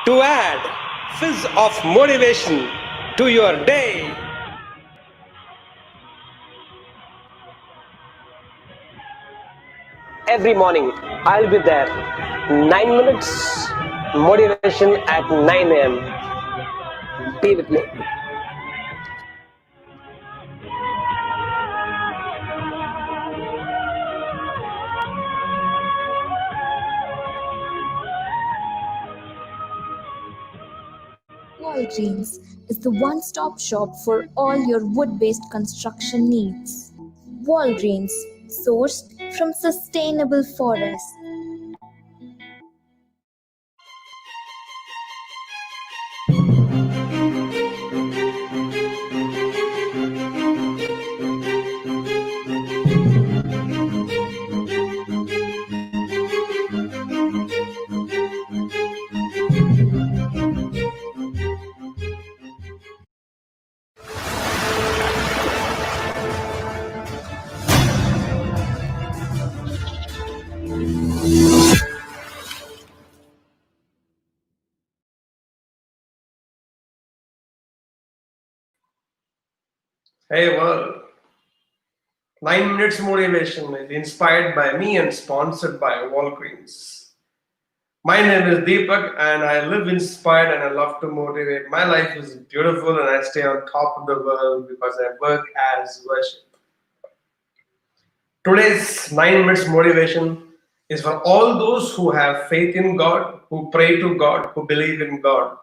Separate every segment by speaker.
Speaker 1: to add fizz of motivation to your day. Every morning, I'll be there. 9 minutes motivation at 9 a.m. Be with me.
Speaker 2: Walgreens is the one stop shop for all your wood based construction needs. Walgreens, sourced from sustainable forests.
Speaker 3: Hey world, 9 minutes motivation is inspired by me and sponsored by Walgreens. My name is Deepak and I live inspired and I love to motivate. My life is beautiful and I stay on top of the world because I work as worship. Today's 9 minutes motivation is for all those who have faith in God, who pray to God, who believe in God.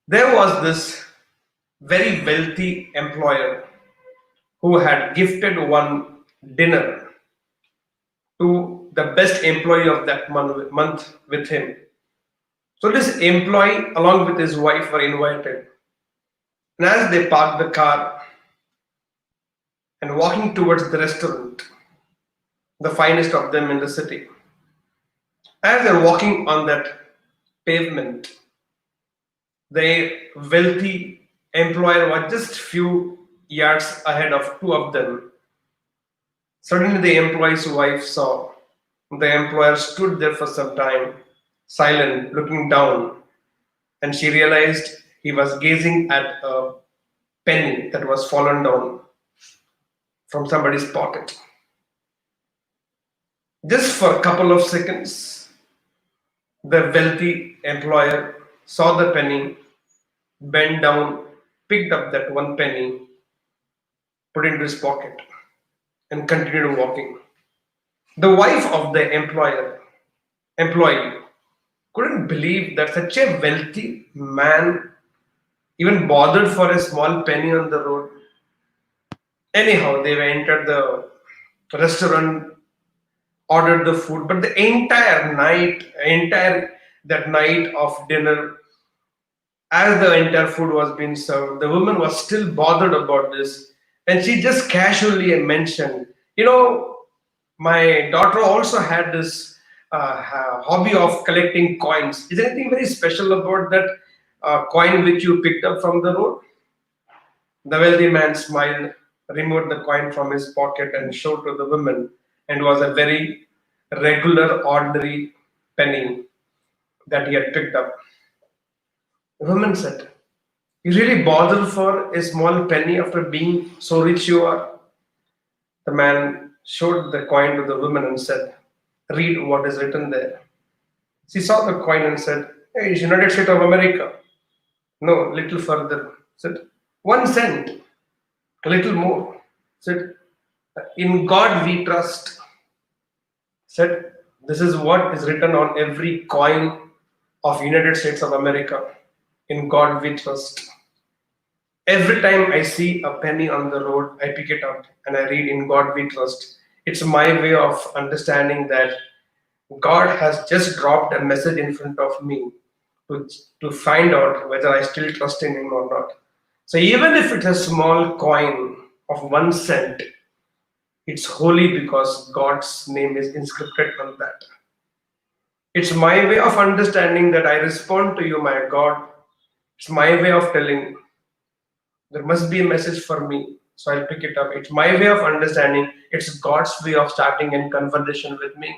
Speaker 3: There was this very wealthy employer who had gifted one dinner to the best employee of that month with him. So this employee, along with his wife, were invited. And as they parked the car and walking towards the restaurant, the finest of them in the city, as they're walking on that pavement, the wealthy employer was just few yards ahead of two of them. Suddenly, the employee's wife saw. The employer stood there for some time, silent, looking down, and she realized he was gazing at a penny that was fallen down from somebody's pocket. Just for a couple of seconds, the wealthy employer saw the penny, bent down, picked up that one penny, put it into his pocket, and continued walking. The wife of the employee couldn't believe that such a wealthy man even bothered for a small penny on the road. Anyhow, they entered the restaurant, ordered the food, but the entire that night of dinner, as the entire food was being served, the woman was still bothered about this, and she just casually mentioned, my daughter also had this hobby of collecting coins. Is there anything very special about that coin which you picked up from the road? The wealthy man smiled, removed the coin from his pocket, and showed to the woman, and was a very regular, ordinary penny that he had picked up. The woman said, "You really bother for a small penny after being so rich you are?" The man showed the coin to the woman and said, "Read what is written there." She saw the coin and said, "Hey, it's United States of America." No, little further. Said, 1 cent. A little more. Said, "In God we trust." Said, "This is what is written on every coin of United States of America. In God we trust." Every time I see a penny on the road, I pick it up and I read "In God we trust." It's my way of understanding that God has just dropped a message in front of me to find out whether I still trust in Him or not. So even if it's a small coin of 1 cent, it's holy because God's name is inscripted on that. It's my way of understanding that I respond to you, my God. It's my way of telling there must be a message for me, so I'll pick it up. It's my way of understanding. It's God's way of starting a conversation with me.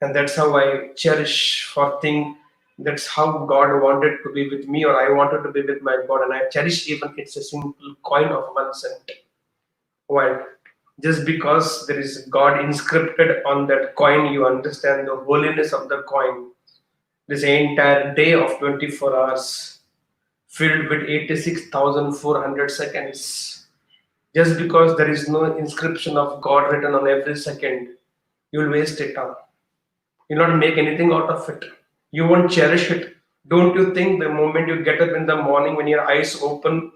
Speaker 3: And that's how I cherish for thing That's how God wanted to be with me, or I wanted to be with my God, and I cherish even it's a simple coin of 1 cent. Why? Just because there is God inscripted on that coin, you understand the holiness of the coin. This entire day of 24 hours filled with 86,400 seconds. Just because there is no inscription of God written on every second, you will waste it up. You'll not make anything out of it. You won't cherish it. Don't you think the moment you get up in the morning when your eyes open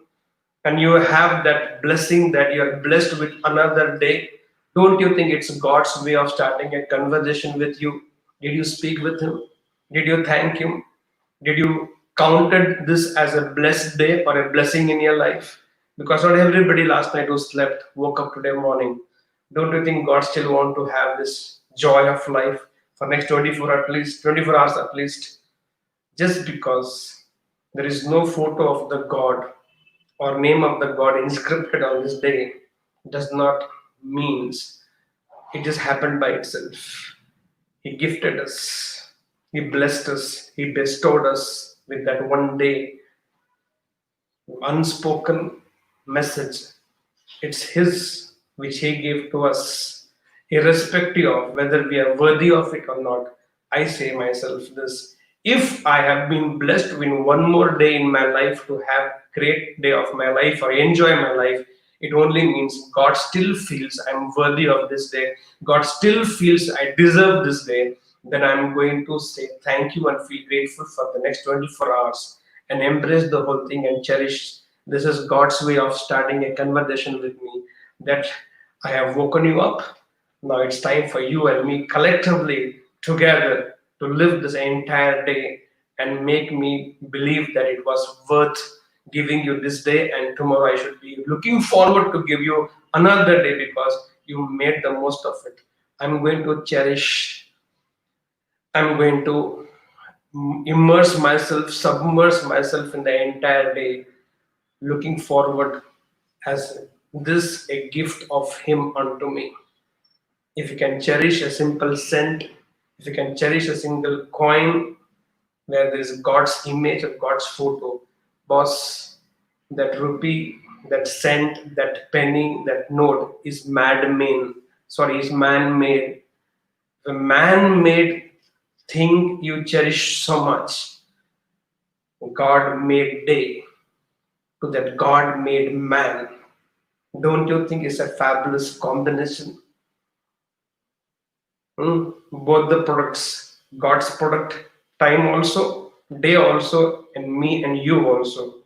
Speaker 3: and you have that blessing that you are blessed with another day, don't you think it's God's way of starting a conversation with you? Did you speak with Him? Did you thank Him? Did you counted this as a blessed day or a blessing in your life? Because not everybody last night who slept woke up today morning. Don't you think God still want to have this joy of life for next 24 at least 24 hours at least? Just because there is no photo of the God or name of the God inscripted on this day does not means it just happened by itself. He gifted us, He blessed us, He bestowed us with that one day unspoken message. It's His which He gave to us, irrespective of whether we are worthy of it or not. I say myself this: if I have been blessed with one more day in my life to have great day of my life or enjoy my life, it only means God still feels I'm worthy of this day. God still feels I deserve this day. Then I'm going to say thank you and feel grateful for the next 24 hours and embrace the whole thing and cherish. This is God's way of starting a conversation with me, that I have woken you up. Now it's time for you and me collectively together to live this entire day and make me believe that it was worth giving you this day, and tomorrow I should be looking forward to give you another day because you made the most of it. I'm going to cherish, I'm going to immerse myself, submerge myself in the entire day, looking forward as this a gift of Him unto me. If you can cherish a simple cent, if you can cherish a single coin where there is God's image or God's photo, boss, that rupee, that cent, that penny, that note is is man-made. The man-made thing you cherish so much, God made day to that God made man. Don't you think it's a fabulous combination? Both the products, God's product, time also, day also, and me and you also.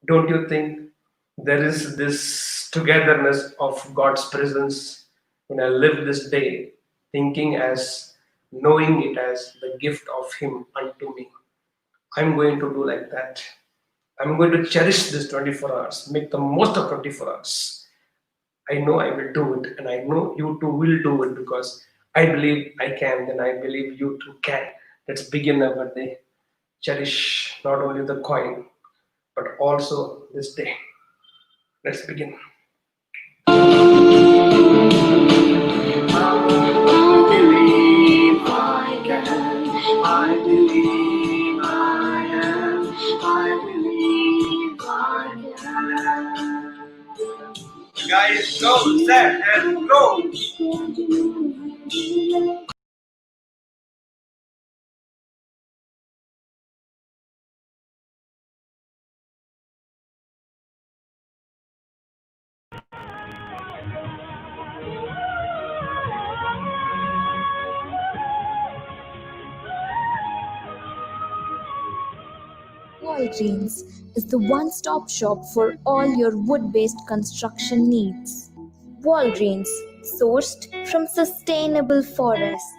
Speaker 3: Don't you think there is this togetherness of God's presence when I live this day, thinking as, knowing it as the gift of Him unto me? I'm going to do like that. I'm going to cherish this 24 hours, make the most of 24 hours. I know I will do it, and I know you too will do it because I believe I can, then I believe you too can. Let's begin our day. Cherish not only the coin, but also this day. Let's begin. Guys, go, set, and go.
Speaker 2: Walgreens is the one stop shop for all your wood based construction needs. Walgreens, sourced from sustainable forests.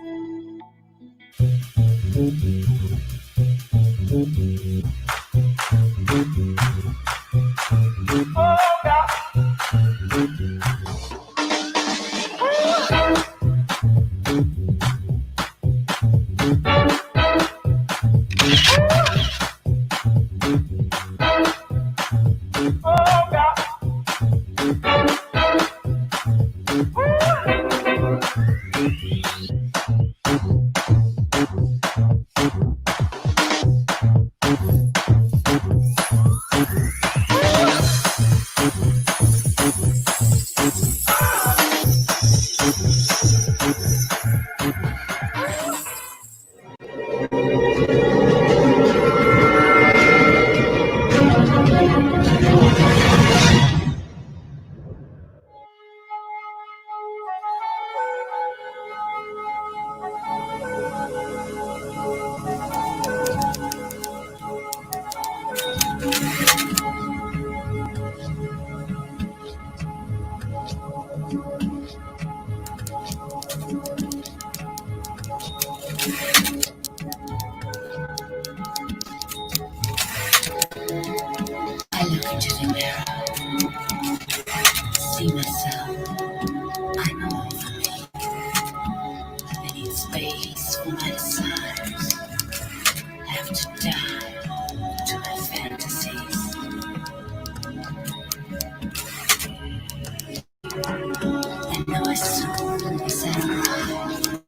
Speaker 2: Now as soon as I arrive,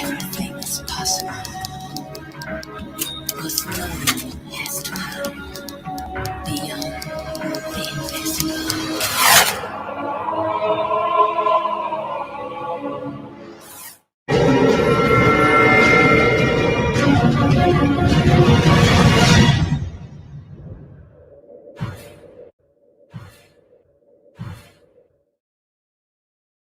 Speaker 2: everything is possible. Because love has to happen.